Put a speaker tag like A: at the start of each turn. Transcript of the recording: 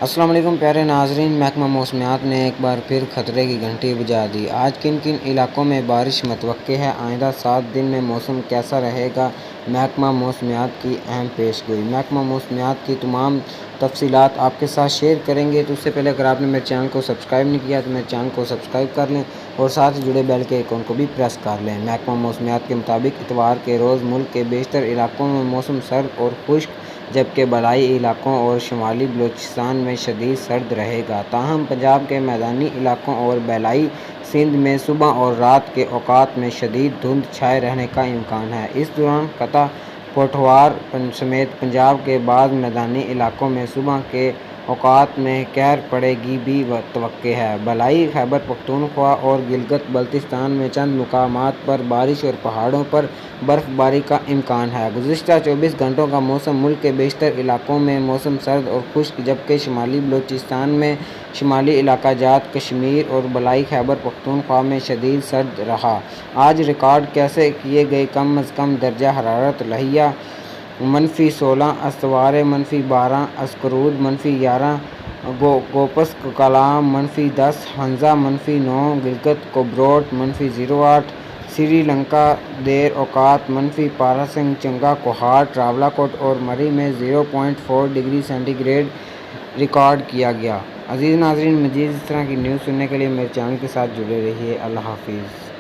A: السلام علیکم پیارے ناظرین، محکمہ موسمیات نے ایک بار پھر خطرے کی گھنٹی بجا دی۔ آج کن کن علاقوں میں بارش متوقع ہے؟ آئندہ 7 دن میں موسم کیسا رہے گا؟ محکمہ موسمیات کی اہم پیش گوئی۔ محکمہ موسمیات کی تمام تفصیلات آپ کے ساتھ شیئر کریں گے، تو اس سے پہلے اگر آپ نے میرے چینل کو سبسکرائب نہیں کیا تو میرے چینل کو سبسکرائب کر لیں اور ساتھ جڑے بیل کے آئیکن کو بھی پریس کر لیں۔ محکمہ موسمیات کے مطابق اتوار کے روز ملک کے بیشتر علاقوں میں موسم سرد اور خشک، جبکہ بالائی علاقوں اور شمالی بلوچستان میں شدید سرد رہے گا۔ تاہم پنجاب کے میدانی علاقوں اور بالائی سندھ میں صبح اور رات کے اوقات میں شدید دھند چھائے رہنے کا امکان ہے۔ اس دوران خطہ پٹھوار سمیت پنجاب کے بعض میدانی علاقوں میں صبح کے اوقات میں قہر پڑنے کی بھی توقع ہے۔ بالائی خیبر پختونخوا اور گلگت بلتستان میں چند مقامات پر بارش اور پہاڑوں پر برف باری کا امکان ہے۔ گزشتہ 24 گھنٹوں کا موسم: ملک کے بیشتر علاقوں میں موسم سرد اور خشک، جبکہ شمالی بلوچستان میں، شمالی علاقہ جات کشمیر اور بالائی خیبر پختونخوا میں شدید سرد رہا۔ آج ریکارڈ کیے گئے کم از کم درجہ حرارت: لہیا -16، استوارے -12، اسکرود -11، گوپس کلام -10، ہنزا -9، گلگت کوبروٹ -08، سری لنکا دیر اوقات -15، چنگا کوہاٹ، راولاکوٹ اور مری میں 0.4 ڈگری سینٹی گریڈ ریکارڈ کیا گیا۔ عزیز ناظرین، مزید اس طرح کی نیوز سننے کے لیے میرے چینل کے ساتھ جڑے رہیے۔ اللہ حافظ۔